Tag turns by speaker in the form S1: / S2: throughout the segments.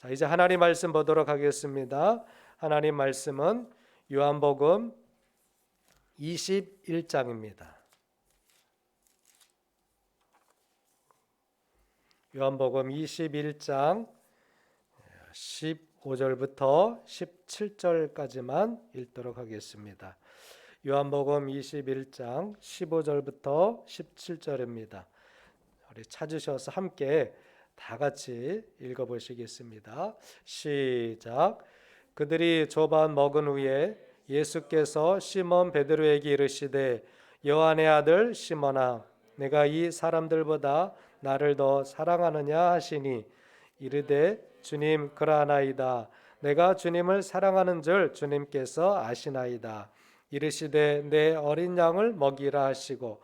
S1: 자, 이제 하나님 말씀 보도록 하겠습니다. 하나님 말씀은 요한복음 21장입니다. 요한복음 21장 15절부터 17절까지만 읽도록 하겠습니다. 요한복음 21장 15절부터 17절입니다. 우리 찾으셔서 함께 다 같이 읽어보시겠습니다. 시작. 그들이 조반 먹은 후에 예수께서 시몬 베드로에게 이르시되 요한의 아들 시몬아 내가 이 사람들보다 나를 더 사랑하느냐 하시니 이르되 주님 그러하나이다. 내가 주님을 사랑하는 줄 주님께서 아시나이다. 이르시되 내 어린 양을 먹이라 하시고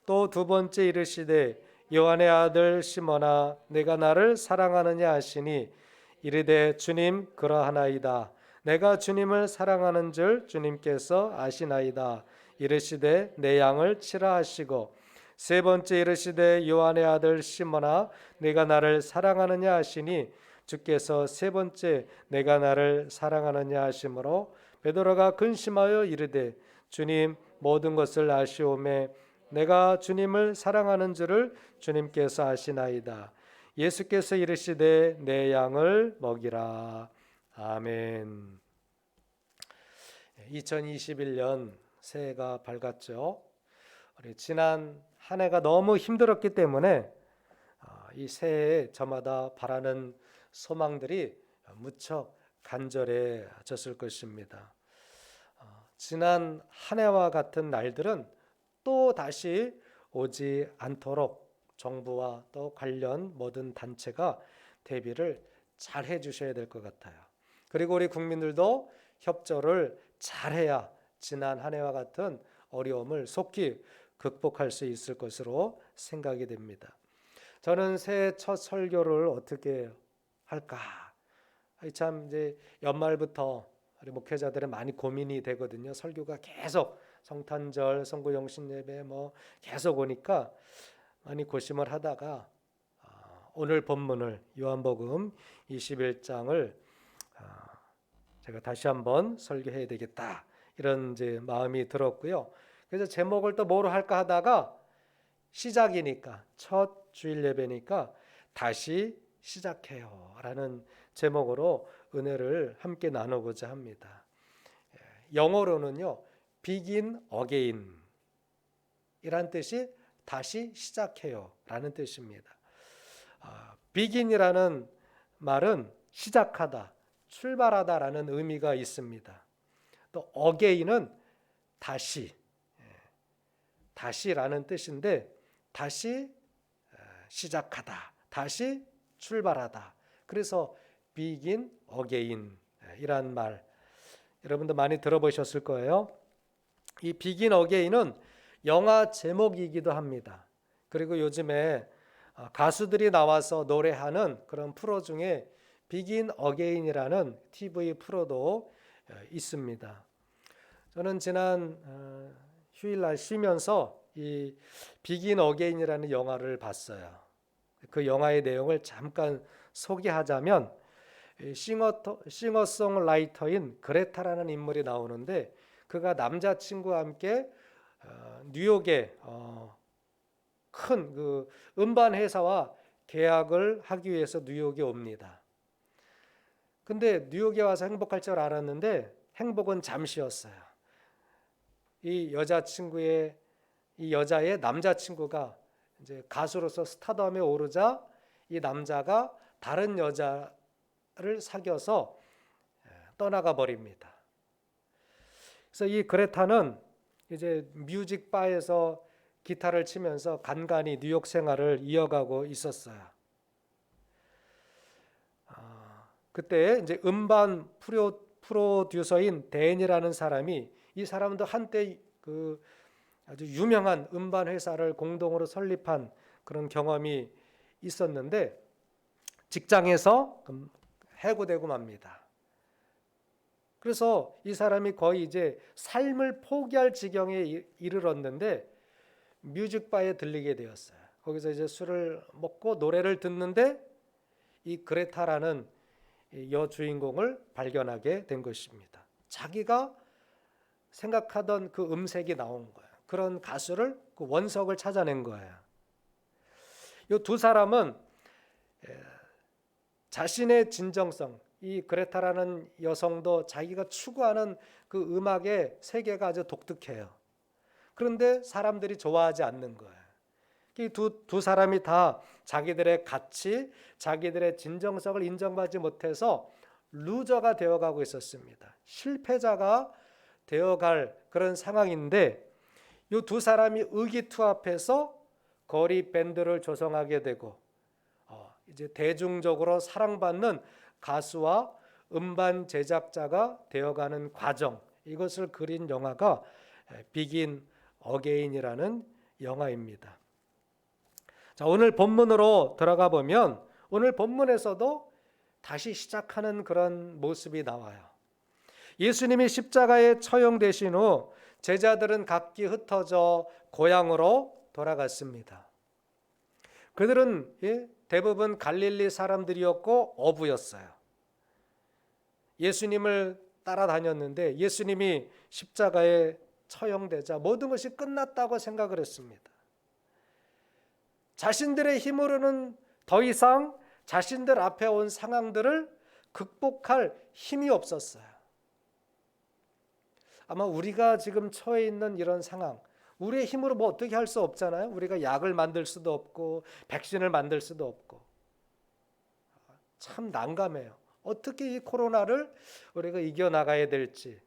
S1: 또 두 번째 이르시되 요한의 아들 시몬아 내가 나를 사랑하느냐 하시니 이르되 주님 그러하나이다. 내가 주님을 사랑하는 줄 주님께서 아시나이다. 이르시되 내 양을 치라 하시고 세 번째 이르시되 요한의 아들 시몬아 내가 나를 사랑하느냐 하시니 주께서 세 번째 내가 나를 사랑하느냐 하시므로 베드로가 근심하여 이르되 주님 모든 것을 아시오매 내가 주님을 사랑하는 줄을 주님께서 아시나이다. 예수께서 이르시되 내 양을 먹이라. 아멘. 2021년 새해가 밝았죠. 우리 지난 한 해가 너무 힘들었기 때문에 이 새해에 저마다 바라는 소망들이 무척 간절해졌을 것입니다. 지난 한 해와 같은 날들은 또 다시 오지 않도록 정부와 또 관련 모든 단체가 대비를 잘 해주셔야 될 것 같아요. 그리고 우리 국민들도 협조를 잘해야 지난 한 해와 같은 어려움을 속히 극복할 수 있을 것으로 생각이 됩니다. 저는 새해 첫 설교를 어떻게 할까? 참 이제 연말부터 우리 목회자들은 많이 고민이 되거든요. 설교가 계속 성탄절, 성구영신 예배 뭐 계속 오니까 많이 고심을 하다가 오늘 본문을 요한복음 21장을 제가 다시 한번 설교해야 되겠다 이런 이제 마음이 들었고요. 그래서 제목을 또 뭐로 할까 하다가 시작이니까 첫 주일 예배니까 다시 시작해요 라는 제목으로 은혜를 함께 나누고자 합니다. 영어로는요 begin again 이란 뜻이 다시 시작해요 라는 뜻입니다. begin이라는 말은 시작하다, 출발하다 라는 의미가 있습니다. 또 again은 다시라는 뜻인데 다시 시작하다, 다시 출발하다. 그래서 begin again 이란 말 여러분도 많이 들어보셨을 거예요. 이 begin again은 영화 제목이기도 합니다. 그리고 요즘에 가수들이 나와서 노래하는 그런 프로 중에 begin again이라는 TV 프로도 있습니다. 저는 지난 휴일날 쉬면서 이 begin again이라는 영화를 봤어요. 그 영화의 내용을 잠깐 소개하자면 싱어송라이터인 그레타라는 인물이 나오는데 그가 남자친구와 함께 뉴욕에 큰 그 음반 회사와 계약을 하기 위해서 뉴욕에 옵니다. 근데 뉴욕에 와서 행복할 줄 알았는데 행복은 잠시였어요. 이 여자의 남자친구가 이제 가수로서 스타덤에 오르자 이 남자가 다른 여자를 사귀어서 떠나가 버립니다. 그래서 이 그레타는 이제 뮤직 바에서 기타를 치면서 간간히 뉴욕 생활을 이어가고 있었어요. 그때 이제 음반 프로듀서인 댄이라는 사람이 이 사람도 한때 그 아주 유명한 음반 회사를 공동으로 설립한 그런 경험이 있었는데 직장에서 해고되고 맙니다. 그래서 이 사람이 거의 이제 삶을 포기할 지경에 이르렀는데 뮤직바에 들리게 되었어요. 거기서 이제 술을 먹고 노래를 듣는데 이 그레타라는 여주인공을 발견하게 된 것입니다. 자기가 생각하던 그 음색이 나온 거예요. 그런 가수를, 그 원석을 찾아낸 거예요. 이 두 사람은 자신의 진정성, 이 그레타라는 여성도 자기가 추구하는 그 음악의 세계가 아주 독특해요. 그런데 사람들이 좋아하지 않는 거예요. 이 두 사람이 다 자기들의 가치, 자기들의 진정성을 인정받지 못해서 루저가 되어가고 있었습니다. 실패자가 되어갈 그런 상황인데, 이 두 사람이 의기투합해서 거리 밴드를 조성하게 되고 이제 대중적으로 사랑받는 가수와 음반 제작자가 되어가는 과정, 이것을 그린 영화가 비긴 어게인이라는 영화입니다. 자, 오늘 본문으로 들어가 보면 오늘 본문에서도 다시 시작하는 그런 모습이 나와요. 예수님이 십자가에 처형되신 후 제자들은 각기 흩어져 고향으로 돌아갔습니다. 그들은 대부분 갈릴리 사람들이었고 어부였어요. 예수님을 따라다녔는데 예수님이 십자가에 처형되자 모든 것이 끝났다고 생각을 했습니다. 자신들의 힘으로는 더 이상 자신들 앞에 온 상황들을 극복할 힘이 없었어요. 아마 우리가 지금 처해 있는 이런 상황, 우리의 힘으로 뭐 어떻게 할 수 없잖아요. 우리가 약을 만들 수도 없고 백신을 만들 수도 없고 참 난감해요. 어떻게 이 코로나를 우리가 이겨나가야 될지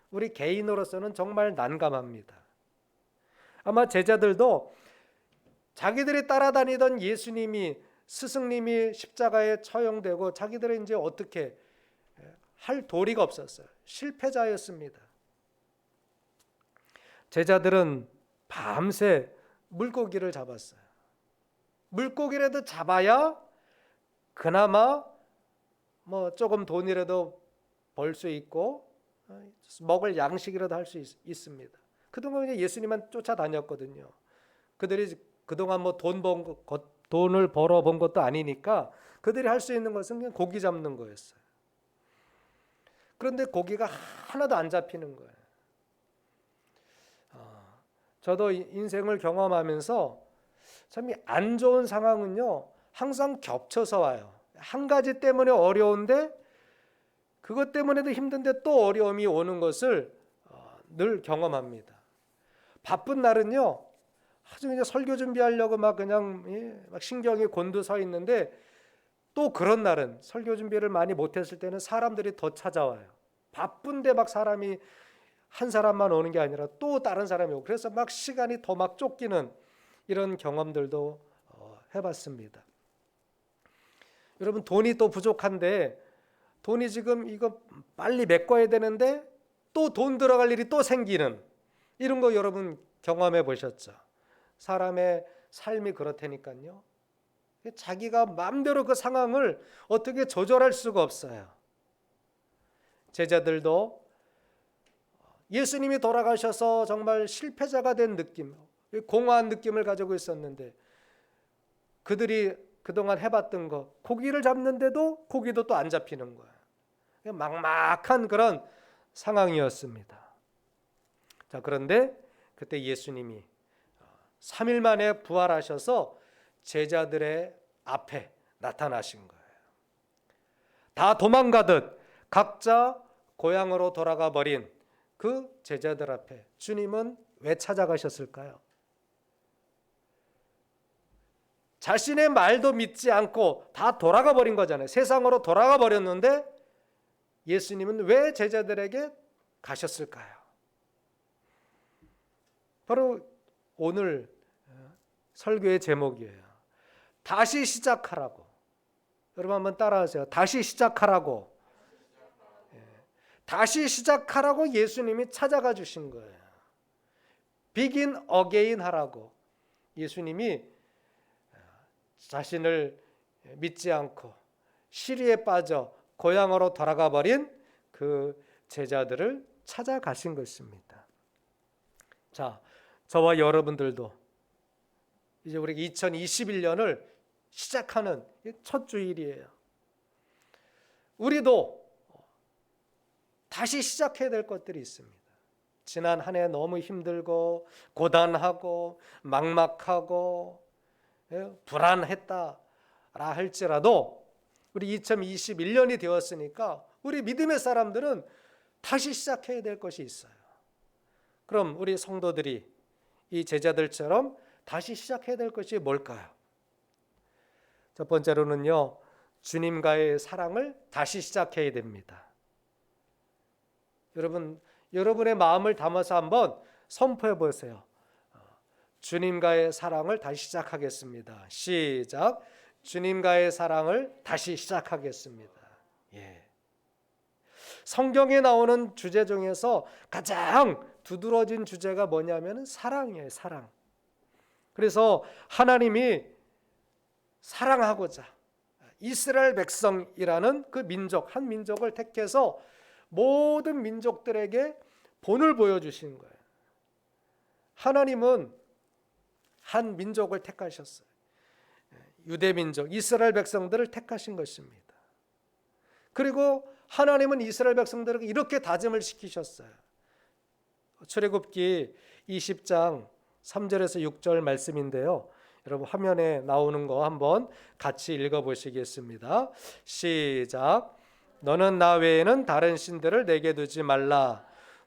S1: 우리 개인으로서는 정말 난감합니다. 아마 제자들도 자기들이 따라다니던 예수님이, 스승님이 십자가에 처형되고 자기들은 이제 어떻게 할 도리가 없었어요. 실패자였습니다. 제자들은 밤새 물고기를 잡았어요. 물고기라도 잡아야 그나마 뭐 조금 돈이라도 벌 수 있고 먹을 양식이라도 할 수 있습니다. 그동안 예수님만 쫓아다녔거든요. 그들이 그동안 뭐 돈을 벌어본 것도 아니니까 그들이 할 수 있는 것은 그냥 고기 잡는 거였어요. 그런데 고기가 하나도 안 잡히는 거예요. 저도 인생을 경험하면서 참 안 좋은 상황은요 항상 겹쳐서 와요. 한 가지 때문에 어려운데 그것 때문에도 힘든데 또 어려움이 오는 것을 늘 경험합니다. 바쁜 날은요 아주 그냥 설교 준비하려고 막 그냥 막 신경이 곤두서 있는데 또 그런 날은 설교 준비를 많이 못했을 때는 사람들이 더 찾아와요. 바쁜데 막 사람이 한 사람만 오는 게 아니라 또 다른 사람이 오고 그래서 막 시간이 더 막 쫓기는 이런 경험들도 해봤습니다. 여러분 돈이 또 부족한데 돈이 지금 이거 빨리 메꿔야 되는데 또 돈 들어갈 일이 또 생기는 이런 거 여러분 경험해 보셨죠? 사람의 삶이 그렇다니까요. 자기가 마음대로 그 상황을 어떻게 조절할 수가 없어요. 제자들도 예수님이 돌아가셔서 정말 실패자가 된 느낌, 공허한 느낌을 가지고 있었는데 그들이 그동안 해봤던 거 고기를 잡는데도 고기도 또 안 잡히는 거예요. 막막한 그런 상황이었습니다. 자, 그런데 그때 예수님이 3일 만에 부활하셔서 제자들의 앞에 나타나신 거예요. 다 도망가듯 각자 고향으로 돌아가 버린 그 제자들 앞에 주님은 왜 찾아가셨을까요? 자신의 말도 믿지 않고 다 돌아가 버린 거잖아요. 세상으로 돌아가 버렸는데 예수님은 왜 제자들에게 가셨을까요? 바로 오늘 설교의 제목이에요. 다시 시작하라고. 여러분 한번 따라하세요. 다시 시작하라고. 다시 시작하라고 예수님이 찾아가 주신 거예요. Begin again 하라고 예수님이 자신을 믿지 않고 시리에 빠져 고향으로 돌아가 버린 그 제자들을 찾아가신 것입니다. 자, 저와 여러분들도 이제 우리 2021년을 시작하는 첫 주일이에요. 우리도 다시 시작해야 될 것들이 있습니다. 지난 한 해 너무 힘들고 고단하고 막막하고 불안했다라 할지라도 우리 2021년이 되었으니까 우리 믿음의 사람들은 다시 시작해야 될 것이 있어요. 그럼 우리 성도들이 이 제자들처럼 다시 시작해야 될 것이 뭘까요? 첫 번째로는요, 주님과의 사랑을 다시 시작해야 됩니다. 여러분의 마음을 담아서 한번 선포해 보세요. 주님과의 사랑을 다시 시작하겠습니다. 시작. 주님과의 사랑을 다시 시작하겠습니다. 예. 성경에 나오는 주제 중에서 가장 두드러진 주제가 뭐냐면 사랑이에요. 사랑. 그래서 하나님이 사랑하고자 이스라엘 백성이라는 그 민족, 한 민족을 택해서 모든 민족들에게 본을 보여주신 거예요. 하나님은 한 민족을 택하셨어요. 유대 민족, 이스라엘 백성들을 택하신 것입니다. 그리고 하나님은 이스라엘 백성들에게 이렇게 다짐을 시키셨어요. 출애굽기 20장 3절에서 6절 말씀인데요. 여러분 화면에 나오는 거 한번 같이 읽어보시겠습니다. 시작. 너는 나 외에는 다른 신들을 내게 두지 말라.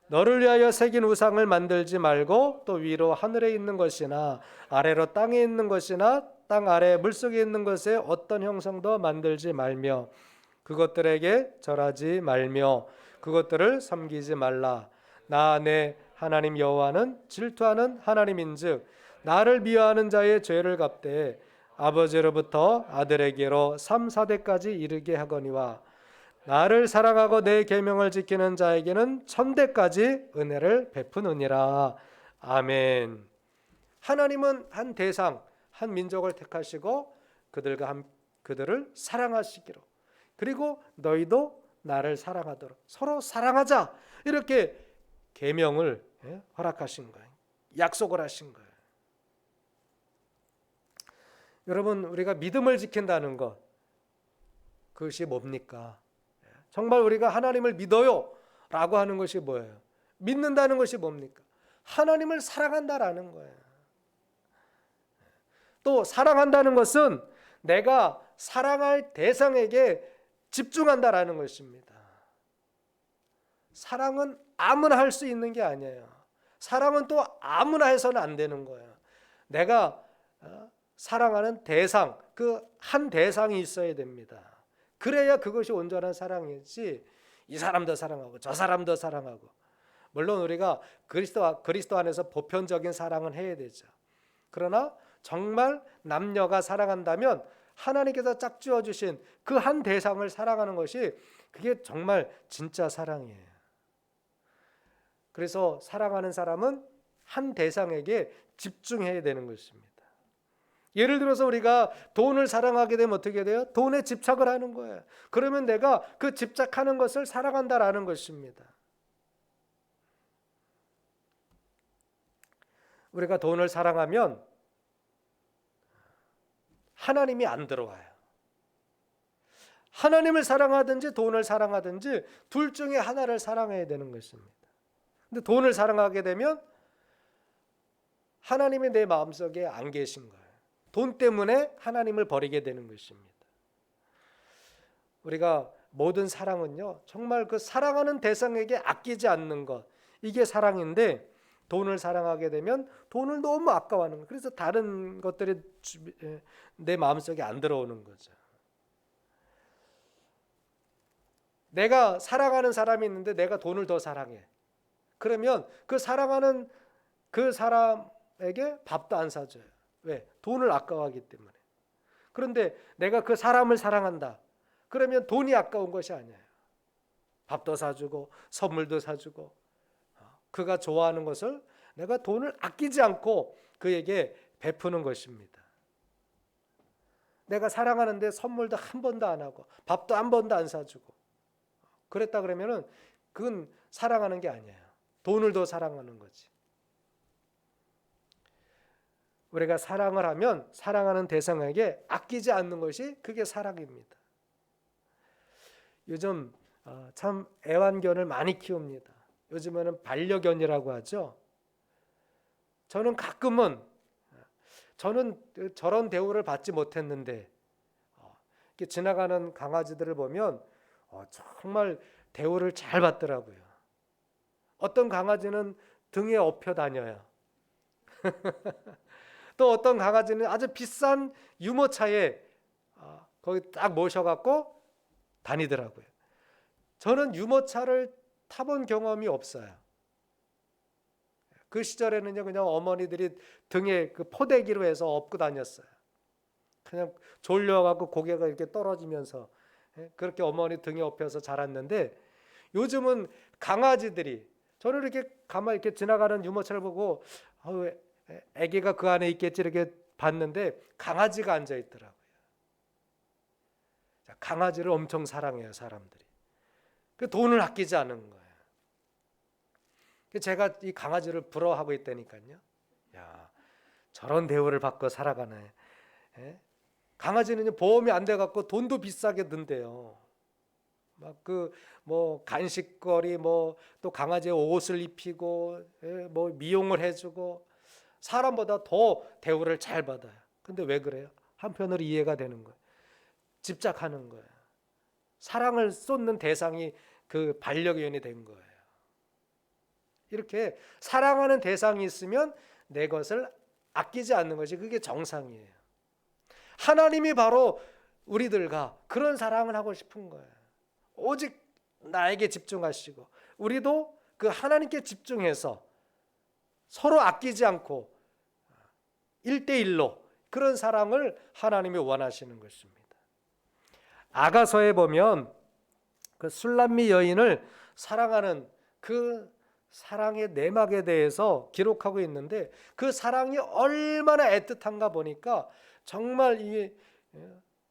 S1: 너를 위하여 새긴 우상을 만들지 말고 또 위로 하늘에 있는 것이나 아래로 땅에 있는 것이나 땅 아래 물속에 있는 것에 어떤 형상도 만들지 말며 그것들에게 절하지 말며 그것들을 섬기지 말라. 나 내 하나님 여호와는 질투하는 하나님인즉 나를 미워하는 자의 죄를 갚되 아버지로부터 아들에게로 3, 4대까지 이르게 하거니와 나를 사랑하고 내 계명을 지키는 자에게는 1000대까지 은혜를 베푸느니라. 아멘. 하나님은 한 대상, 한 민족을 택하시고 그들을 사랑하시기로, 그리고 너희도 나를 사랑하도록 서로 사랑하자, 이렇게 계명을 허락하신 거예요. 약속을 하신 거예요. 여러분, 우리가 믿음을 지킨다는 것, 그것이 뭡니까? 정말 우리가 하나님을 믿어요 라고 하는 것이 뭐예요? 믿는다는 것이 뭡니까? 하나님을 사랑한다라는 거예요. 또 사랑한다는 것은 내가 사랑할 대상에게 집중한다라는 것입니다. 사랑은 아무나 할 수 있는 게 아니에요. 사랑은 또 아무나 해서는 안 되는 거예요. 내가 사랑하는 대상, 그 한 대상이 있어야 됩니다. 그래야 그것이 온전한 사랑이지, 이 사람도 사랑하고 저 사람도 사랑하고, 물론 우리가 그리스도 안에서 보편적인 사랑은 해야 되죠. 그러나 정말 남녀가 사랑한다면 하나님께서 짝 지어주신 그 한 대상을 사랑하는 것이, 그게 정말 진짜 사랑이에요. 그래서 사랑하는 사람은 한 대상에게 집중해야 되는 것입니다. 예를 들어서 우리가 돈을 사랑하게 되면 어떻게 돼요? 돈에 집착을 하는 거예요. 그러면 내가 그 집착하는 것을 사랑한다라는 것입니다. 우리가 돈을 사랑하면 하나님이 안 들어와요. 하나님을 사랑하든지 돈을 사랑하든지 둘 중에 하나를 사랑해야 되는 것입니다. 근데 돈을 사랑하게 되면 하나님이 내 마음속에 안 계신 거예요. 돈 때문에 하나님을 버리게 되는 것입니다. 우리가 모든 사랑은요, 정말 그 사랑하는 대상에게 아끼지 않는 것, 이게 사랑인데, 돈을 사랑하게 되면 돈을 너무 아까워하는 거예요. 그래서 다른 것들이 내 마음속에 안 들어오는 거죠. 내가 사랑하는 사람이 있는데 내가 돈을 더 사랑해. 그러면 그 사랑하는 그 사람에게 밥도 안 사줘요. 왜? 돈을 아까워하기 때문에. 그런데 내가 그 사람을 사랑한다. 그러면 돈이 아까운 것이 아니에요. 밥도 사주고 선물도 사주고, 그가 좋아하는 것을 내가 돈을 아끼지 않고 그에게 베푸는 것입니다. 내가 사랑하는데 선물도 한 번도 안 하고 밥도 한 번도 안 사주고 그랬다 그러면은 그건 사랑하는 게 아니에요. 돈을 더 사랑하는 거지. 우리가 사랑을 하면 사랑하는 대상에게 아끼지 않는 것이, 그게 사랑입니다. 요즘 참 애완견을 많이 키웁니다. 요즘에는 반려견이라고 하죠. 저는 가끔은 저는 저런 대우를 받지 못했는데 이렇게 지나가는 강아지들을 보면 정말 대우를 잘 받더라고요. 어떤 강아지는 등에 업혀 다녀요. 또 어떤 강아지는 아주 비싼 유모차에 거기 딱 모셔갖고 다니더라고요. 저는 유모차를 타본 경험이 없어요. 그 시절에는요, 그냥 어머니들이 등에 그 포대기로 해서 업고 다녔어요. 그냥 졸려갖고 고개가 이렇게 떨어지면서 그렇게 어머니 등에 업혀서 자랐는데, 요즘은 강아지들이, 저는 이렇게 가만히 이렇게 지나가는 유모차를 보고 아기가 그 안에 있겠지 이렇게 봤는데 강아지가 앉아 있더라고요. 강아지를 엄청 사랑해요, 사람들이. 그 돈을 아끼지 않은 거예요. 제가 이 강아지를 부러워하고 있다니까요. 야, 저런 대우를 받고 살아가네. 강아지는 보험이 안 돼 갖고 돈도 비싸게 든대요. 막 그 뭐 간식거리 또 강아지의 옷을 입히고 뭐 미용을 해주고 사람보다 더 대우를 잘 받아요. 근데 왜 그래요? 한편으로 이해가 되는 거예요. 집착하는 거예요. 사랑을 쏟는 대상이 그 반려견이 된 거예요. 이렇게 사랑하는 대상이 있으면 내 것을 아끼지 않는 것이 그게 정상이에요. 하나님이 바로 우리들과 그런 사랑을 하고 싶은 거예요. 오직 나에게 집중하시고 우리도 그 하나님께 집중해서 서로 아끼지 않고 1대1로 그런 사랑을 하나님이 원하시는 것입니다. 아가서에 보면 그 술람미 여인을 사랑하는 그 사랑의 내막에 대해서 기록하고 있는데 그 사랑이 얼마나 애틋한가 보니까 정말 이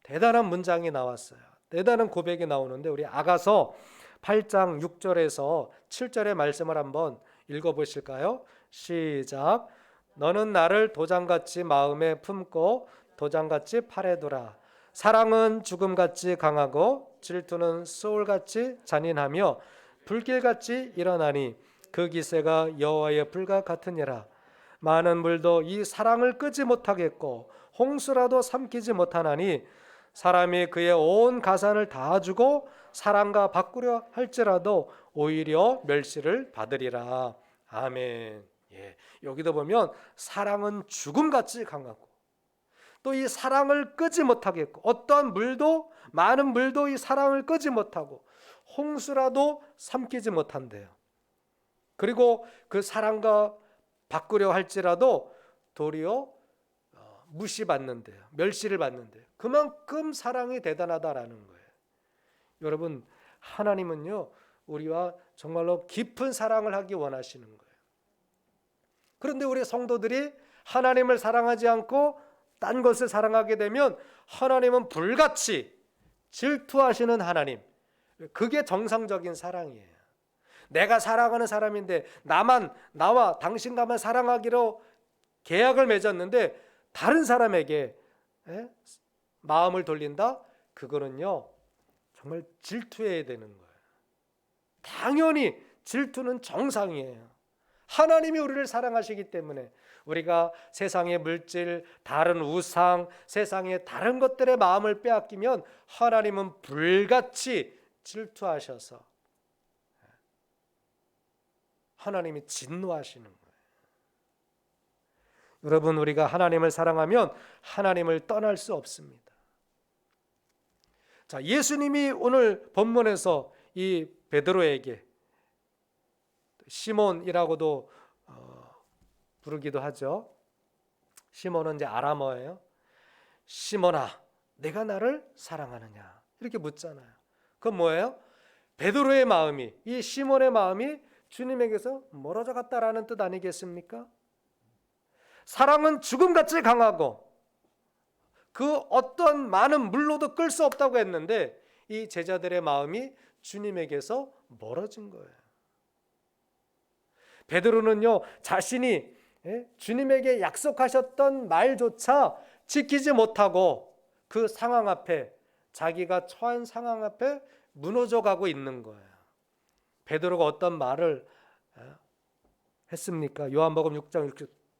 S1: 대단한 문장이 나왔어요. 대단한 고백이 나오는데 우리 아가서 8장 6절에서 7절의 말씀을 한번 읽어보실까요? 시작. 너는 나를 도장같이 마음에 품고 도장같이 팔에 두라. 사랑은 죽음같이 강하고 질투는 소울같이 잔인하며 불길같이 일어나니 그 기세가 여호와의 불과 같으니라. 많은 물도 이 사랑을 끄지 못하겠고 홍수라도 삼키지 못하나니 사람이 그의 온 가산을 다 주고 사랑과 바꾸려 할지라도 오히려 멸시를 받으리라. 아멘. 여기도 보면 사랑은 죽음같이 강하고 또 이 사랑을 끄지 못하겠고 어떠한 물도 많은 물도 이 사랑을 끄지 못하고 홍수라도 삼키지 못한대요. 그리고 그 사랑과 바꾸려 할지라도 도리어 무시받는데요. 멸시를 받는데요. 그만큼 사랑이 대단하다라는 거예요. 여러분, 하나님은요 우리와 정말로 깊은 사랑을 하기 원하시는 거예요. 그런데 우리 성도들이 하나님을 사랑하지 않고 딴 것을 사랑하게 되면 하나님은 불같이 질투하시는 하나님, 그게 정상적인 사랑이에요. 내가 사랑하는 사람인데 나와 당신과만 사랑하기로 계약을 맺었는데 다른 사람에게 마음을 돌린다? 그거는요 정말 질투해야 되는 거예요. 당연히 질투는 정상이에요. 하나님이 우리를 사랑하시기 때문에 우리가 세상의 물질, 다른 우상, 세상의 다른 것들의 마음을 빼앗기면 하나님은 불같이 질투하셔서 하나님이 진노하시는 거예요. 여러분, 우리가 하나님을 사랑하면 하나님을 떠날 수 없습니다. 자, 예수님이 오늘 본문에서 이 베드로에게 시몬이라고도 부르기도 하죠. 시몬은 이제 아람어예요. 시몬아, 내가 나를 사랑하느냐? 이렇게 묻잖아요. 그건 뭐예요? 베드로의 마음이, 이 시몬의 마음이 주님에게서 멀어져 갔다라는 뜻 아니겠습니까? 사랑은 죽음같이 강하고 그 어떤 많은 물로도 끌 수 없다고 했는데 이 제자들의 마음이 주님에게서 멀어진 거예요. 베드로는요 자신이 주님에게 약속하셨던 말조차 지키지 못하고 그 상황 앞에, 자기가 처한 상황 앞에 무너져 가고 있는 거예요. 베드로가 어떤 말을 했습니까? 요한복음 6장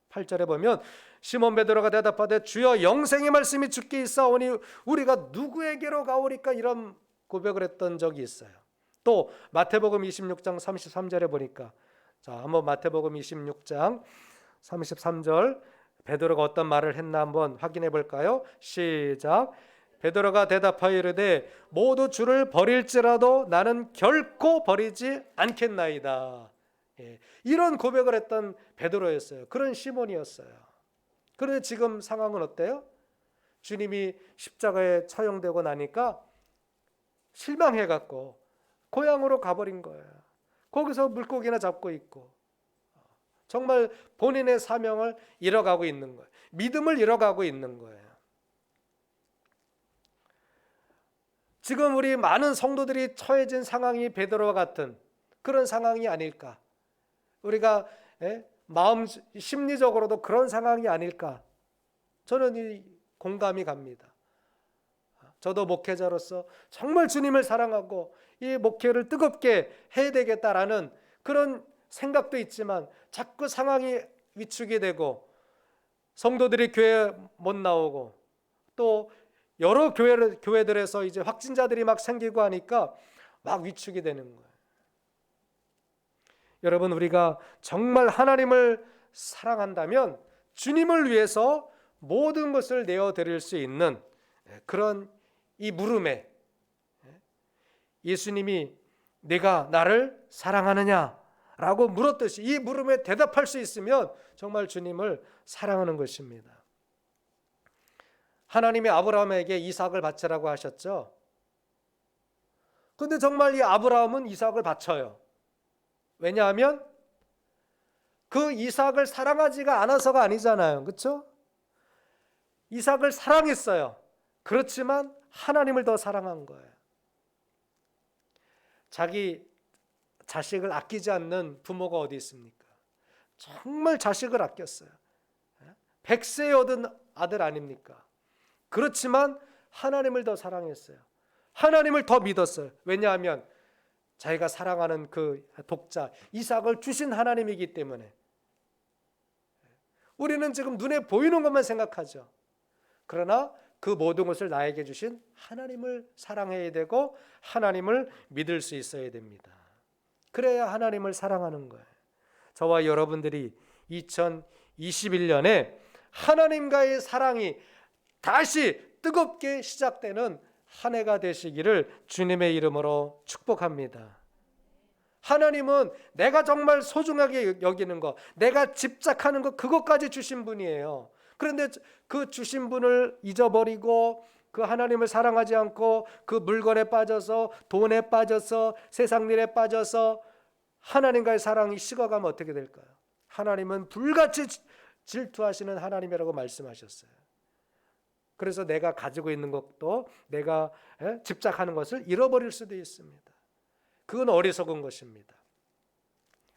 S1: 68절에 보면 시몬 베드로가 대답하되 주여 영생의 말씀이 주께 있사오니 우리가 누구에게로 가오리까, 이런 고백을 했던 적이 있어요. 또 마태복음 26장 33절에 보니까, 자, 한번 마태복음 26장 33절 베드로가 어떤 말을 했나 한번 확인해 볼까요? 시작. 베드로가 대답하여 이르되 모두 주를 버릴지라도 나는 결코 버리지 않겠나이다. 이런 고백을 했던 베드로였어요. 그런 시몬이었어요. 그런데 지금 상황은 어때요? 주님이 십자가에 처형되고 나니까 실망해갖고 고향으로 가버린 거예요. 거기서 물고기나 잡고 있고, 정말 본인의 사명을 잃어가고 있는 거예요. 믿음을 잃어가고 있는 거예요. 지금 우리 많은 성도들이 처해진 상황이 베드로와 같은 그런 상황이 아닐까? 우리가 마음 심리적으로도 그런 상황이 아닐까? 저는 이 공감이 갑니다. 저도 목회자로서 정말 주님을 사랑하고 이 목회를 뜨겁게 해야 되겠다라는 그런 생각도 있지만 자꾸 상황이 위축이 되고 성도들이 교회 못 나오고 또 여러 교회들에서 이제 확진자들이 막 생기고 하니까 막 위축이 되는 거예요. 여러분, 우리가 정말 하나님을 사랑한다면 주님을 위해서 모든 것을 내어드릴 수 있는 그런 이 물음에 예수님이 내가 나를 사랑하느냐라고 물었듯이 이 물음에 대답할 수 있으면 정말 주님을 사랑하는 것입니다. 하나님이 아브라함에게 이삭을 바치라고 하셨죠. 그런데 정말 이 아브라함은 이삭을 바쳐요. 왜냐하면 그 이삭을 사랑하지가 않아서가 아니잖아요. 그렇죠? 이삭을 사랑했어요. 그렇지만 하나님을 더 사랑한 거예요. 자기 자식을 아끼지 않는 부모가 어디 있습니까? 정말 자식을 아꼈어요. 100세 얻은 아들 아닙니까? 그렇지만 하나님을 더 사랑했어요. 하나님을 더 믿었어요. 왜냐하면 자기가 사랑하는 그 독자 이삭을 주신 하나님이기 때문에. 우리는 지금 눈에 보이는 것만 생각하죠. 그러나 그 모든 것을 나에게 주신 하나님을 사랑해야 되고 하나님을 믿을 수 있어야 됩니다. 그래야 하나님을 사랑하는 거예요. 저와 여러분들이 2021년에 하나님과의 사랑이 다시 뜨겁게 시작되는 한 해가 되시기를 주님의 이름으로 축복합니다. 하나님은 내가 정말 소중하게 여기는 것, 내가 집착하는 것, 그것까지 주신 분이에요. 그런데 그 주신 분을 잊어버리고 그 하나님을 사랑하지 않고 그 물건에 빠져서 돈에 빠져서 세상 일에 빠져서 하나님과의 사랑이 식어가면 어떻게 될까요? 하나님은 불같이 질투하시는 하나님이라고 말씀하셨어요. 그래서 내가 가지고 있는 것도 내가 집착하는 것을 잃어버릴 수도 있습니다. 그건 어리석은 것입니다.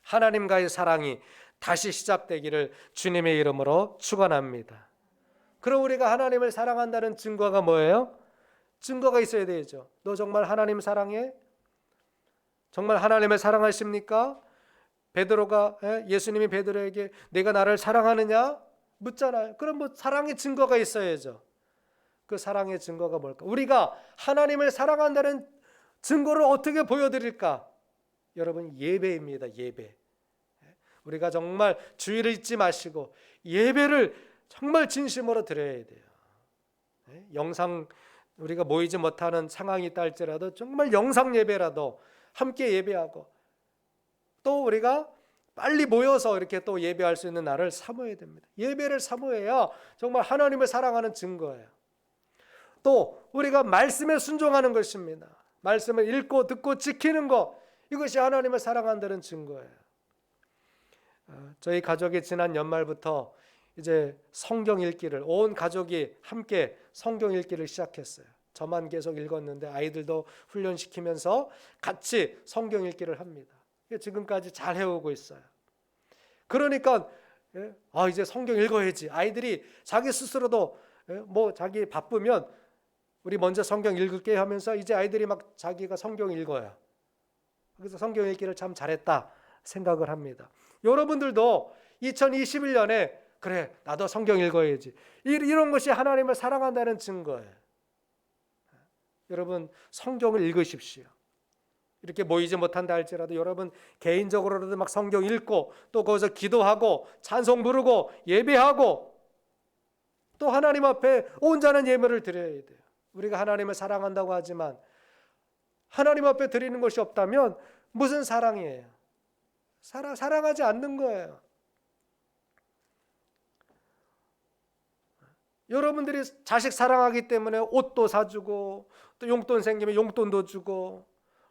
S1: 하나님과의 사랑이 다시 시작되기를 주님의 이름으로 축원합니다. 그럼 우리가 하나님을 사랑한다는 증거가 뭐예요? 증거가 있어야 되죠. 너 정말 하나님 사랑해? 정말 하나님을 사랑하십니까? 베드로가 예수님이 베드로에게 내가 나를 사랑하느냐 묻잖아요. 그럼 뭐 사랑의 증거가 있어야죠. 그 사랑의 증거가 뭘까? 우리가 하나님을 사랑한다는 증거를 어떻게 보여드릴까? 여러분, 예배입니다. 예배. 우리가 정말 주의를 잊지 마시고 예배를 정말 진심으로 드려야 돼요. 영상 우리가 모이지 못하는 상황이 있다 할지라도 정말 영상 예배라도 함께 예배하고 또 우리가 빨리 모여서 이렇게 또 예배할 수 있는 날을 사모해야 됩니다. 예배를 사모해야 정말 하나님을 사랑하는 증거예요. 또 우리가 말씀에 순종하는 것입니다. 말씀을 읽고 듣고 지키는 것, 이것이 하나님을 사랑한다는 증거예요. 저희 가족이 지난 연말부터 이제 성경 읽기를 온 가족이 함께 성경 읽기를 시작했어요. 저만 계속 읽었는데 아이들도 훈련시키면서 같이 성경 읽기를 합니다. 지금까지 잘 해오고 있어요. 그러니까 이제 성경 읽어야지. 아이들이 자기 스스로도 뭐 자기 바쁘면 우리 먼저 성경 읽을게 하면서 이제 아이들이 막 자기가 성경 읽어요. 그래서 성경 읽기를 참 잘했다 생각을 합니다. 여러분들도 2021년에 그래 나도 성경 읽어야지 이런 것이 하나님을 사랑한다는 증거예요. 여러분 성경을 읽으십시오. 이렇게 모이지 못한다 할지라도 여러분 개인적으로라도 막 성경 읽고 또 거기서 기도하고 찬송 부르고 예배하고 또 하나님 앞에 온전한 예물을 드려야 돼요. 우리가 하나님을 사랑한다고 하지만 하나님 앞에 드리는 것이 없다면 무슨 사랑이에요? 사랑하지 않는 거예요. 여러분들이 자식 사랑하기 때문에 옷도 사주고 또 용돈 생기면 용돈도 주고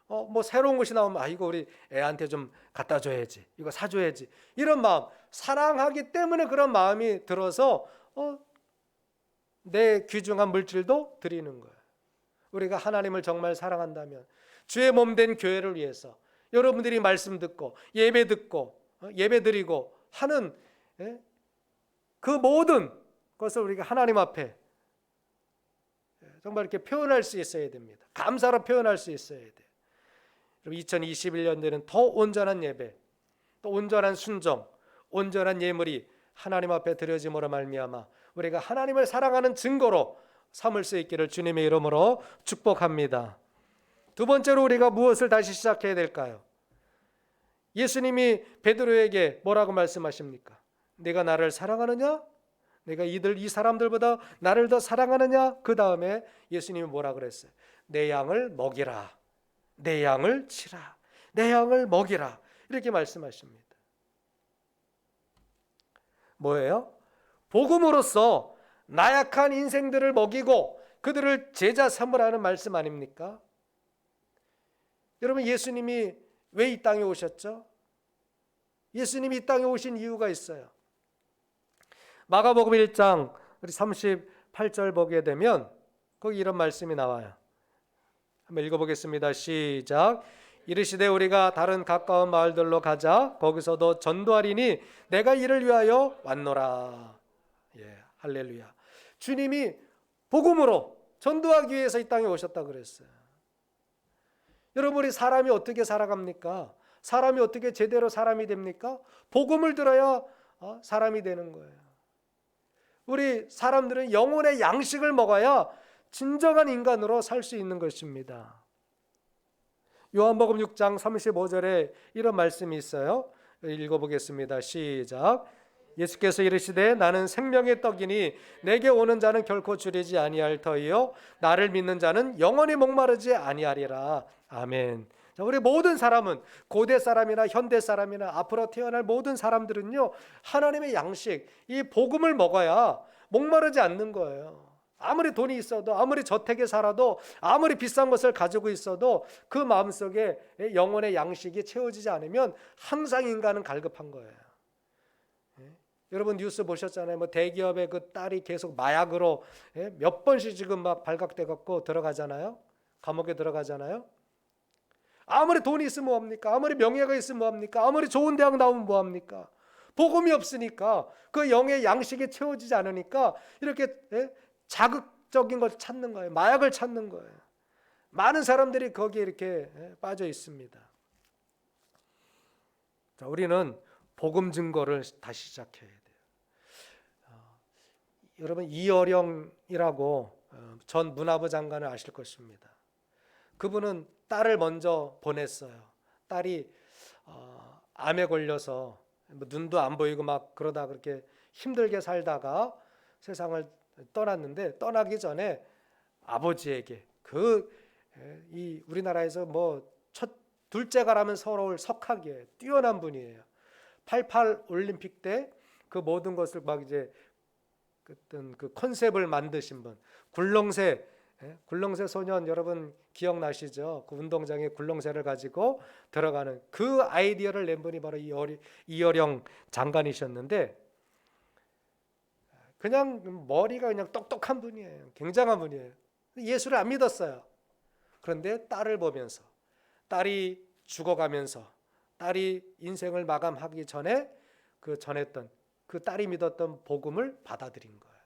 S1: 뭐 새로운 것이 나오면 이거 우리 애한테 좀 갖다 줘야지 이거 사줘야지 이런 마음 사랑하기 때문에 그런 마음이 들어서 내 귀중한 물질도 드리는 거예요. 우리가 하나님을 정말 사랑한다면 주의 몸 된 교회를 위해서 여러분들이 말씀 듣고 예배 듣고 예배 드리고 하는 그 모든 것을 우리가 하나님 앞에 정말 이렇게 표현할 수 있어야 됩니다. 감사로 표현할 수 있어야 돼요. 2021년도에는 더 온전한 예배, 또 온전한 순종, 온전한 예물이 하나님 앞에 드려짐으로 말미암아 우리가 하나님을 사랑하는 증거로 삼을 수 있기를 주님의 이름으로 축복합니다. 두 번째로 우리가 무엇을 다시 시작해야 될까요? 예수님이 베드로에게 뭐라고 말씀하십니까? 네가 나를 사랑하느냐? 내가 이 사람들보다 나를 더 사랑하느냐? 그 다음에 예수님이 뭐라 그랬어요? 내 양을 먹이라. 내 양을 치라. 내 양을 먹이라. 이렇게 말씀하십니다. 뭐예요? 복음으로써 나약한 인생들을 먹이고 그들을 제자 삼으라는 말씀 아닙니까? 여러분 예수님이 왜 이 땅에 오셨죠? 예수님이 이 땅에 오신 이유가 있어요. 마가복음 1장 38절 보게 되면 거기 이런 말씀이 나와요. 한번 읽어보겠습니다. 시작. 이르시되 우리가 다른 가까운 마을들로 가자. 거기서도 전도하리니 내가 이를 위하여 왔노라. 할렐루야. 주님이 복음으로 전도하기 위해서 이 땅에 오셨다 그랬어요. 여러분 우리 사람이 어떻게 살아갑니까? 사람이 어떻게 제대로 사람이 됩니까? 복음을 들어야 사람이 되는 거예요. 우리 사람들은 영혼의 양식을 먹어야 진정한 인간으로 살 수 있는 것입니다. 요한복음 6장 35절에 이런 말씀이 있어요. 읽어보겠습니다. 시작. 예수께서 이르시되 나는 생명의 떡이니 내게 오는 자는 결코 줄이지 아니할 터이요 나를 믿는 자는 영원히 목마르지 아니하리라. 아멘. 자, 우리 모든 사람은 고대 사람이나 현대 사람이나 앞으로 태어날 모든 사람들은요 하나님의 양식 이 복음을 먹어야 목마르지 않는 거예요. 아무리 돈이 있어도 아무리 저택에 살아도 아무리 비싼 것을 가지고 있어도 그 마음속에 영혼의 양식이 채워지지 않으면 항상 인간은 갈급한 거예요. 여러분 뉴스 보셨잖아요. 뭐 대기업의 그 딸이 계속 마약으로 몇 번씩 지금 막 발각돼 갖고 들어가잖아요. 감옥에 들어가잖아요. 아무리 돈이 있으면 뭐합니까? 아무리 명예가 있으면 뭐합니까? 아무리 좋은 대학 나오면 뭐합니까? 복음이 없으니까 그 영의 양식이 채워지지 않으니까 이렇게 자극적인 걸 찾는 거예요. 마약을 찾는 거예요. 많은 사람들이 거기에 이렇게 빠져 있습니다. 자, 우리는 복음 증거를 다시 시작해야 돼요. 여러분 이어령이라고 전 문화부 장관을 아실 것입니다. 그분은 딸을 먼저 보냈어요. 딸이 암에 걸려서 눈도 안 보이고 막 그러다 그렇게 힘들게 살다가 세상을 떠났는데 떠나기 전에 아버지에게 이 우리나라에서 뭐 둘째가라면 서러울 석학이에요. 뛰어난 분이에요. 88 올림픽 때 그 모든 것을 막 이제 그 컨셉을 만드신 분. 굴렁쇠 소년 여러분 기억나시죠? 그 운동장에 굴렁쇠를 가지고 들어가는 그 아이디어를 낸 분이 바로 이어령 장관이셨는데 그냥 머리가 그냥 똑똑한 분이에요. 굉장한 분이에요. 예수를 안 믿었어요. 그런데 딸을 보면서 딸이 죽어가면서 딸이 인생을 마감하기 전에 전했던 그 딸이 믿었던 복음을 받아들인 거예요.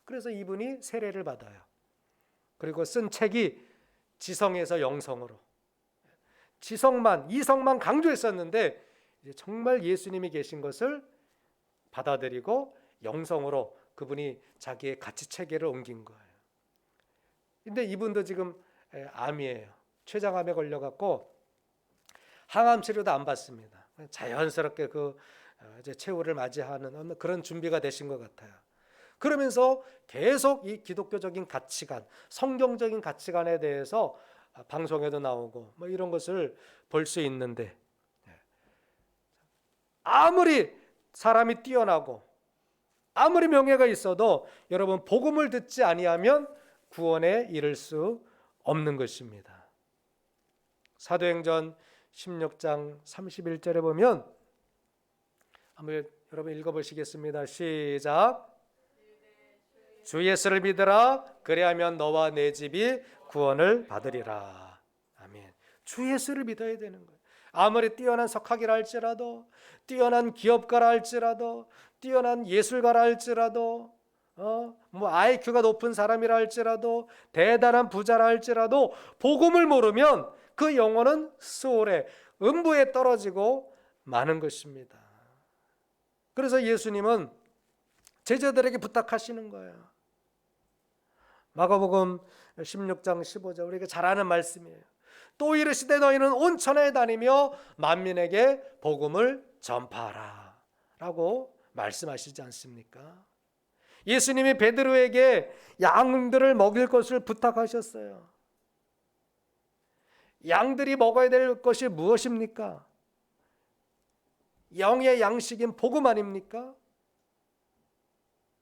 S1: 그래서 이분이 세례를 받아요. 그리고 쓴 책이 지성에서 영성으로, 지성만, 이성만 강조했었는데 이제 정말 예수님이 계신 것을 받아들이고 영성으로 그분이 자기의 가치 체계를 옮긴 거예요. 근데 이분도 지금 암이에요. 췌장암에 걸려갖고 항암 치료도 안 받습니다. 자연스럽게 그 이제 최후를 맞이하는 그런 준비가 되신 것 같아요. 그러면서 계속 이 기독교적인 가치관, 성경적인 가치관에 대해서 방송에도 나오고 뭐 이런 것을 볼 수 있는데, 아무리 사람이 뛰어나고 아무리 명예가 있어도 여러분 복음을 듣지 아니하면 구원에 이를 수 없는 것입니다. 사도행전 16장 31절에 보면 한번 여러분 읽어보시겠습니다. 시작. 주 예수를 믿으라. 그리하면 너와 내 집이 구원을 받으리라. 아멘. 주 예수를 믿어야 되는 거예요. 아무리 뛰어난 석학이라 할지라도, 뛰어난 기업가라 할지라도, 뛰어난 예술가라 할지라도, 뭐 IQ가 높은 사람이라 할지라도, 대단한 부자라 할지라도 복음을 모르면 그 영혼은 수월에, 음부에 떨어지고 마는 것입니다. 그래서 예수님은 제자들에게 부탁하시는 거예요. 마가복음 16장 15절 우리가 잘 아는 말씀이에요. 또 이르시되 너희는 온 천하에 다니며 만민에게 복음을 전파하라 라고 말씀하시지 않습니까? 예수님이 베드로에게 양들을 먹일 것을 부탁하셨어요. 양들이 먹어야 될 것이 무엇입니까? 영의 양식인 복음 아닙니까?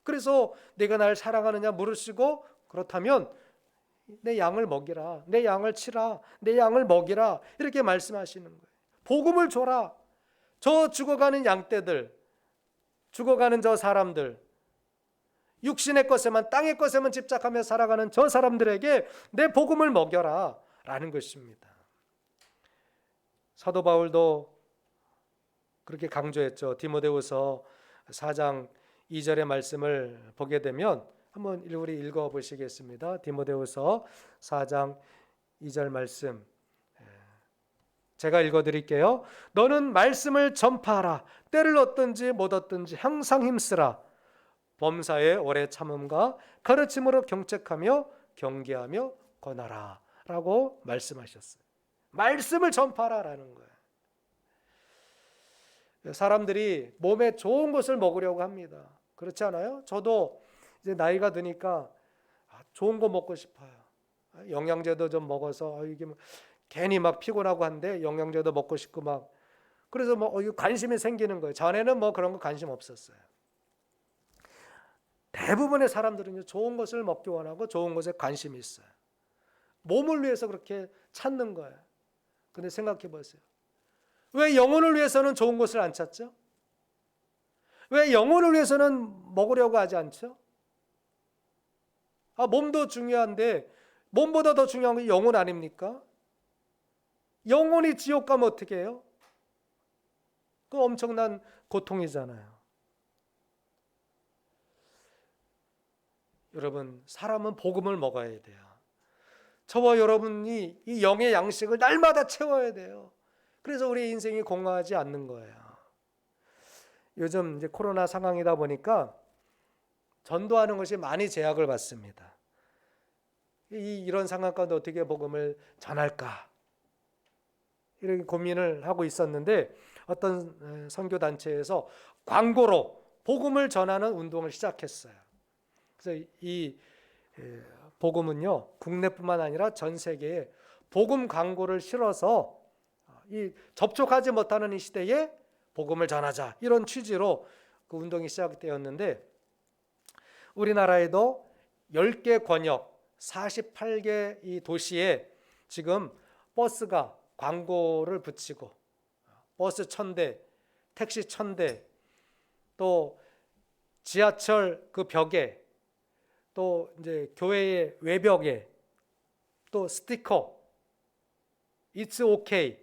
S1: 그래서 내가 날 사랑하느냐 물으시고, 그렇다면 내 양을 먹이라, 내 양을 치라, 내 양을 먹이라 이렇게 말씀하시는 거예요. 복음을 줘라. 저 죽어가는 양떼들, 죽어가는 저 사람들, 육신의 것에만, 땅의 것에만 집착하며 살아가는 저 사람들에게 내 복음을 먹여라 라는 것입니다. 사도 바울도 그렇게 강조했죠. 디모데후서 4장 2절의 말씀을 보게 되면 한번 우리 읽어보시겠습니다. 디모데후서 4장 2절 말씀 제가 읽어드릴게요. 너는 말씀을 전파하라. 때를 얻든지 못 얻든지 항상 힘쓰라. 범사에 오래 참음과 가르침으로 경책하며 경계하며 권하라 라고 말씀하셨어요. 말씀을 전파하라라는 거예요. 사람들이 몸에 좋은 것을 먹으려고 합니다. 그렇지 않아요? 저도 이제 나이가 드니까 좋은 거 먹고 싶어요. 영양제도 좀 먹어서 이게 괜히 막 피곤하고 한데 영양제도 먹고 싶고 막, 그래서 뭐 관심이 생기는 거예요. 전에는 뭐 그런 거 관심 없었어요. 대부분의 사람들은 좋은 것을 먹기 원하고 좋은 것에 관심이 있어요. 몸을 위해서 그렇게 찾는 거예요. 근데 생각해 보세요. 왜 영혼을 위해서는 좋은 것을 안 찾죠? 왜 영혼을 위해서는 먹으려고 하지 않죠? 몸도 중요한데 몸보다 더 중요한 게 영혼 아닙니까? 영혼이 지옥 가면 어떻게 해요? 그 엄청난 고통이잖아요. 여러분, 사람은 복음을 먹어야 돼요. 저와 여러분이 이 영의 양식을 날마다 채워야 돼요. 그래서 우리 인생이 공허하지 않는 거예요. 요즘 이제 코로나 상황이다 보니까 전도하는 것이 많이 제약을 받습니다. 이런 상황 가운데 어떻게 복음을 전할까? 이런 고민을 하고 있었는데 어떤 선교단체에서 광고로 복음을 전하는 운동을 시작했어요. 그래서 이 복음은요, 국내뿐만 아니라 전 세계에 복음 광고를 실어서 이 접촉하지 못하는 이 시대에 복음을 전하자, 이런 취지로 그 운동이 시작되었는데, 우리나라에도 10개 권역 48개 이 도시에 지금 버스가 광고를 붙이고, 버스 1000대, 택시 1000대, 또 지하철 그 벽에, 또 이제 교회의 외벽에 또 스티커 It's okay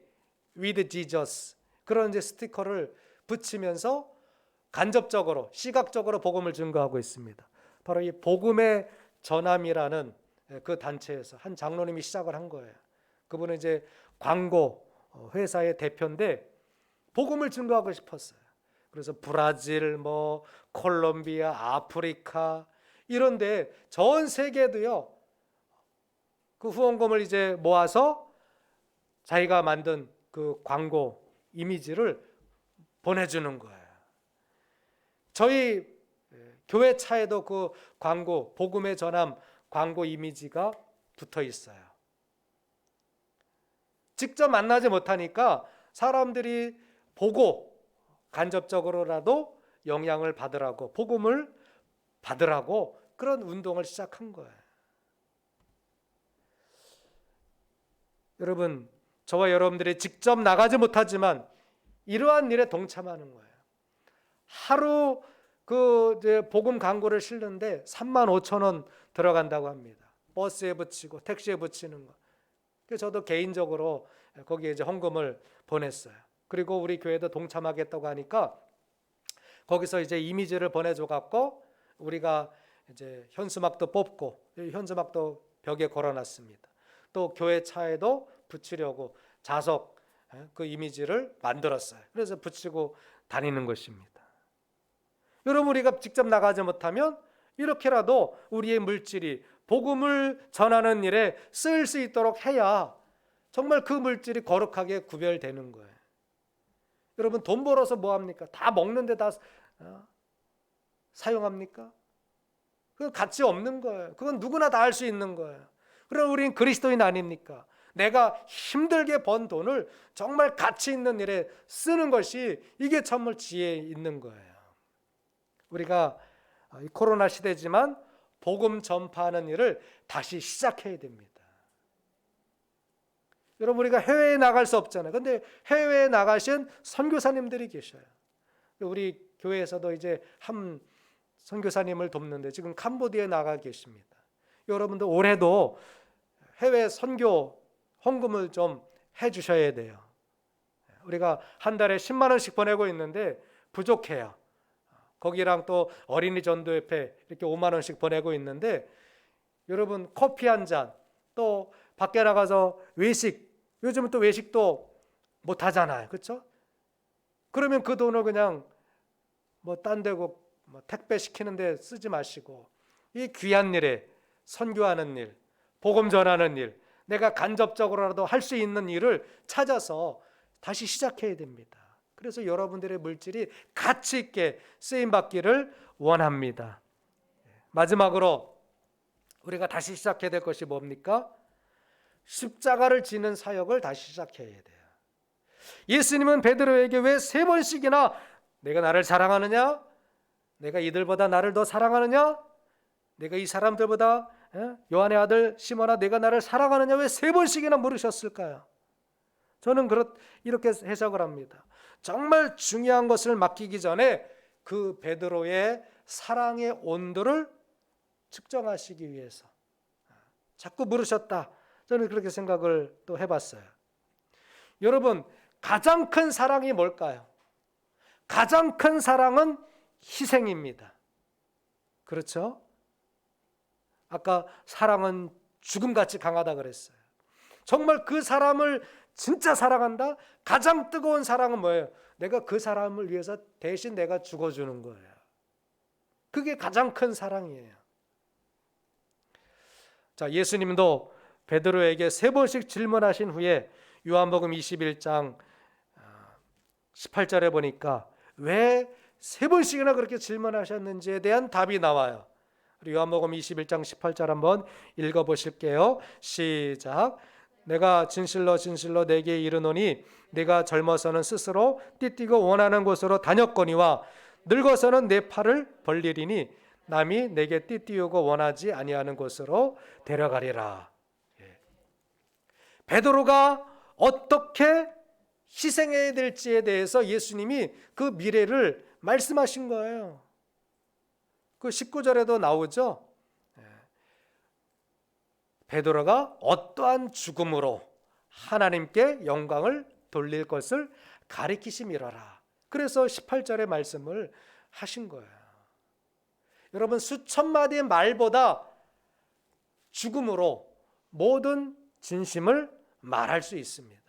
S1: with Jesus, 그런 이제 스티커를 붙이면서 간접적으로, 시각적으로 복음을 증거하고 있습니다. 바로 이 복음의 전함이라는 그 단체에서 한 장로님이 시작을 한 거예요. 그분은 이제 광고 회사의 대표인데 복음을 증거하고 싶었어요. 그래서 브라질, 콜롬비아, 아프리카 이런데 전 세계도요. 그 후원금을 이제 모아서 자기가 만든 그 광고 이미지를 보내주는 거예요. 저희 교회 차에도 그 광고, 복음의 전함 광고 이미지가 붙어 있어요. 직접 만나지 못하니까 사람들이 보고 간접적으로라도 영향을 받으라고, 복음을 받으라고 그런 운동을 시작한 거예요. 여러분, 저와 여러분들이 직접 나가지 못하지만 이러한 일에 동참하는 거예요. 하루 그 복음 광고를 실는데 35,000원 들어간다고 합니다. 버스에 붙이고 택시에 붙이는 거. 그래서 저도 개인적으로 거기에 이제 헌금을 보냈어요. 그리고 우리 교회도 동참하겠다고 하니까 거기서 이제 이미지를 보내줘 갖고 우리가 이제 현수막도 뽑고, 현수막도 벽에 걸어놨습니다. 또 교회 차에도 붙이려고 자석 그 이미지를 만들었어요. 그래서 붙이고 다니는 것입니다. 여러분, 우리가 직접 나가지 못하면 이렇게라도 우리의 물질이 복음을 전하는 일에 쓰일 수 있도록 해야 정말 그 물질이 거룩하게 구별되는 거예요. 여러분, 돈 벌어서 뭐 합니까? 다 먹는데 다 사용합니까? 그건 가치 없는 거예요. 그건 누구나 다 할 수 있는 거예요. 그럼 우리는 그리스도인 아닙니까? 내가 힘들게 번 돈을 정말 가치 있는 일에 쓰는 것이 이게 정말 지혜 있는 거예요. 우리가 코로나 시대지만 복음 전파하는 일을 다시 시작해야 됩니다. 여러분, 우리가 해외에 나갈 수 없잖아요. 근데 해외에 나가신 선교사님들이 계셔요. 우리 교회에서도 이제 한 선교사님을 돕는데 지금 캄보디아에 나가 계십니다. 여러분들 올해도 해외 선교 헌금을 좀 해주셔야 돼요. 우리가 한 달에 10만 원씩 보내고 있는데 부족해요. 거기랑 또 어린이 전도협회 이렇게 5만 원씩 보내고 있는데, 여러분 커피 한 잔, 또 밖에 나가서 외식, 요즘은 또 외식도 못 하잖아요. 그렇죠? 그러면 그 돈을 그냥 딴 데고 택배 시키는 데 쓰지 마시고 이 귀한 일에 선교하는 일, 복음 전하는 일, 내가 간접적으로라도 할 수 있는 일을 찾아서 다시 시작해야 됩니다. 그래서 여러분들의 물질이 가치 있게 쓰임 받기를 원합니다. 마지막으로 우리가 다시 시작해야 될 것이 뭡니까? 십자가를 지는 사역을 다시 시작해야 돼요. 예수님은 베드로에게 왜 3번씩이나 내가 나를 사랑하느냐? 내가 이들보다 나를 더 사랑하느냐? 내가 이 사람들보다, 요한의 아들 시몬아, 내가 나를 사랑하느냐? 왜 3번씩이나 물으셨을까요? 저는 이렇게 해석을 합니다. 정말 중요한 것을 맡기기 전에 그 베드로의 사랑의 온도를 측정하시기 위해서 자꾸 물으셨다. 저는 그렇게 생각을 또 해봤어요. 여러분, 가장 큰 사랑이 뭘까요? 가장 큰 사랑은 희생입니다. 그렇죠? 아까 사랑은 죽음같이 강하다 그랬어요. 정말 그 사람을 진짜 사랑한다? 가장 뜨거운 사랑은 뭐예요? 내가 그 사람을 위해서 대신 내가 죽어주는 거예요. 그게 가장 큰 사랑이에요. 자, 예수님도 베드로에게 3번씩 질문하신 후에 요한복음 21장 18절에 보니까 왜 3번씩이나 그렇게 질문하셨는지에 대한 답이 나와요. 요한복음 21장 18절 한번 읽어보실게요. 시작. 내가 진실로 진실로 내게 이르노니 내가 젊어서는 스스로 띠띠고 원하는 곳으로 다녔거니와 늙어서는 내 팔을 벌리리니 남이 내게 띠띠우고 원하지 아니하는 곳으로 데려가리라. 베드로가 어떻게 희생해야 될지에 대해서 예수님이 그 미래를 말씀하신 거예요. 그 19절에도 나오죠. 베드로가 어떠한 죽음으로 하나님께 영광을 돌릴 것을 가리키심이라라. 그래서 18절의 말씀을 하신 거예요. 여러분, 수천 마디의 말보다 죽음으로 모든 진심을 말할 수 있습니다.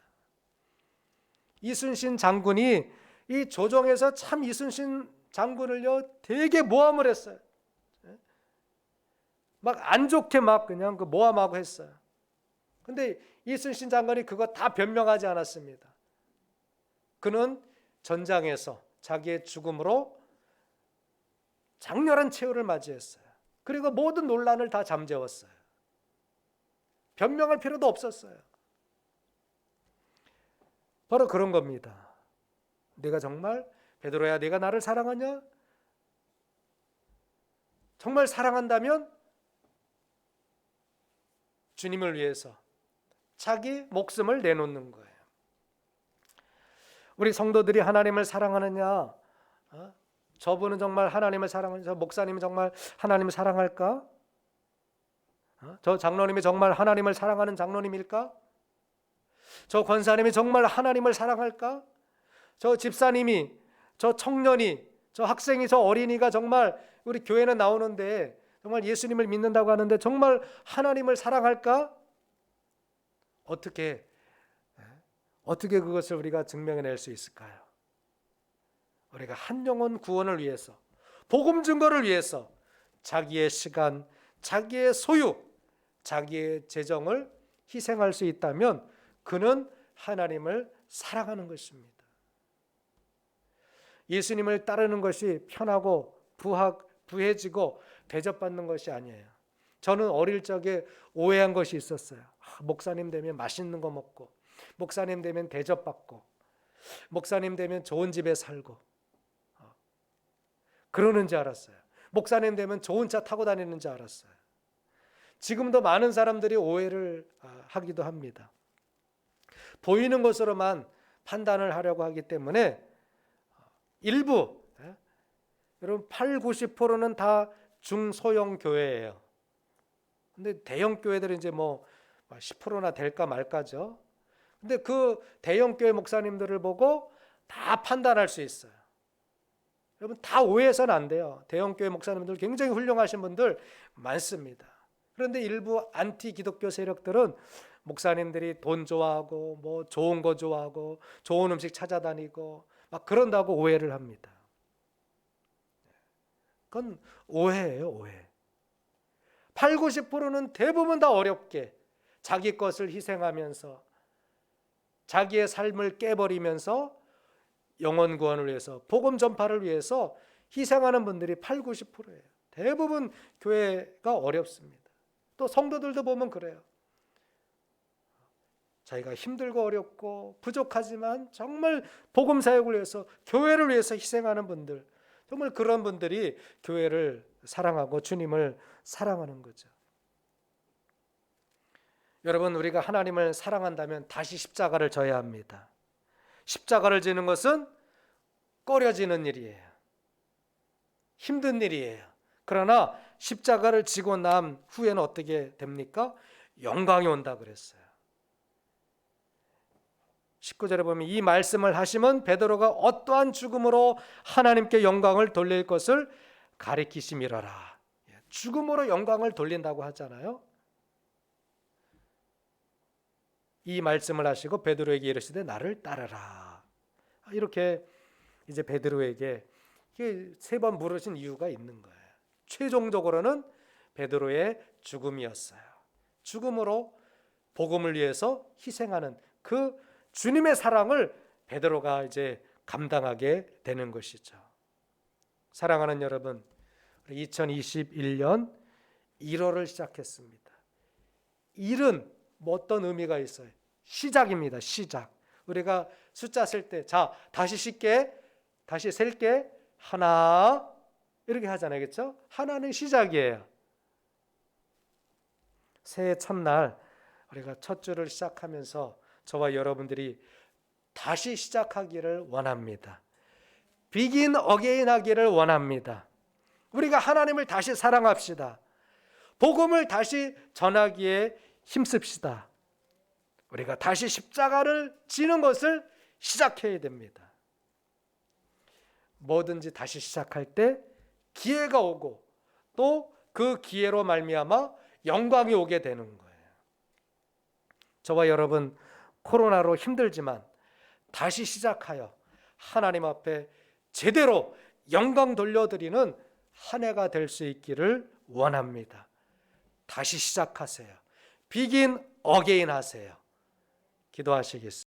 S1: 이순신 장군이 이 조정에서 참 이순신 장군을요 되게 모함을 했어요. 막 안 좋게 막 그냥 그 모함하고 했어요. 근데 이순신 장군이 그거 다 변명하지 않았습니다. 그는 전장에서 자기의 죽음으로 장렬한 최후를 맞이했어요. 그리고 모든 논란을 다 잠재웠어요. 변명할 필요도 없었어요. 바로 그런 겁니다. 내가 정말 베드로야, 내가 나를 사랑하냐? 정말 사랑한다면 주님을 위해서 자기 목숨을 내놓는 거예요. 우리 성도들이 하나님을 사랑하느냐? 저분은 정말 하나님을 사랑하냐? 저 목사님은 정말 하나님을 사랑할까? 저 장로님이 정말 하나님을 사랑하는 장로님일까? 저 권사님이 정말 하나님을 사랑할까? 저 집사님이, 저 청년이, 저 학생이, 저 어린이가 정말 우리 교회는 나오는데 정말 예수님을 믿는다고 하는데 정말 하나님을 사랑할까? 어떻게 그것을 우리가 증명해낼 수 있을까요? 우리가 한 영혼 구원을 위해서, 복음 증거를 위해서 자기의 시간, 자기의 소유, 자기의 재정을 희생할 수 있다면 그는 하나님을 사랑하는 것입니다. 예수님을 따르는 것이 편하고 부해지고 대접받는 것이 아니에요. 저는 어릴 적에 오해한 것이 있었어요. 목사님 되면 맛있는 거 먹고, 목사님 되면 대접받고, 목사님 되면 좋은 집에 살고 그러는 줄 알았어요. 목사님 되면 좋은 차 타고 다니는 줄 알았어요. 지금도 많은 사람들이 오해를 하기도 합니다. 보이는 것으로만 판단을 하려고 하기 때문에 일부, 여러분 80-90%는 다 중소형 교회예요. 근데 대형 교회들은 이제 뭐 10%나 될까 말까죠. 근데 그 대형 교회 목사님들을 보고 다 판단할 수 있어요. 여러분 다 오해해서는 안 돼요. 대형 교회 목사님들 굉장히 훌륭하신 분들 많습니다. 그런데 일부 안티 기독교 세력들은 목사님들이 돈 좋아하고 뭐 좋은 거 좋아하고 좋은 음식 찾아다니고 막 그런다고 오해를 합니다. 그건 오해예요, 오해. 80-90%는 대부분 다 어렵게 자기 것을 희생하면서 자기의 삶을 깨버리면서 영혼 구원을 위해서, 복음 전파를 위해서 희생하는 분들이 80-90%예요. 대부분 교회가 어렵습니다. 또 성도들도 보면 그래요. 자기가 힘들고 어렵고 부족하지만 정말 복음 사역을 위해서, 교회를 위해서 희생하는 분들, 정말 그런 분들이 교회를 사랑하고 주님을 사랑하는 거죠. 여러분, 우리가 하나님을 사랑한다면 다시 십자가를 져야 합니다. 십자가를 지는 것은 꺼려지는 일이에요. 힘든 일이에요. 그러나 십자가를 지고 난 후에는 어떻게 됩니까? 영광이 온다 그랬어요. 19절에 보면 이 말씀을 하시면 베드로가 어떠한 죽음으로 하나님께 영광을 돌릴 것을 가리키심이라라. 죽음으로 영광을 돌린다고 하잖아요. 이 말씀을 하시고 베드로에게 이르시되 나를 따르라. 이렇게 이제 베드로에게 3번 물으신 이유가 있는 거예요. 최종적으로는 베드로의 죽음이었어요. 죽음으로 복음을 위해서 희생하는 그 주님의 사랑을 베드로가 이제 감당하게 되는 것이죠. 사랑하는 여러분, 2021년 1월을 시작했습니다. 일은 뭐 어떤 의미가 있어요? 시작입니다. 시작. 우리가 숫자 셀 때, 자, 다시 셀게, 다시 셀게, 하나, 이렇게 하잖아요. 그렇죠? 하나는 시작이에요. 새해 첫날 우리가 첫 주를 시작하면서 저와 여러분들이 다시 시작하기를 원합니다. begin again 하기를 원합니다. 우리가 하나님을 다시 사랑합시다. 복음을 다시 전하기에 힘씁시다. 우리가 다시 십자가를 지는 것을 시작해야 됩니다. 뭐든지 다시 시작할 때 기회가 오고 또 그 기회로 말미암아 영광이 오게 되는 거예요. 저와 여러분 코로나로 힘들지만 다시 시작하여 하나님 앞에 제대로 영광 돌려드리는 한 해가 될 수 있기를 원합니다. 다시 시작하세요. 비긴 어게인 하세요. 기도하시겠습니다.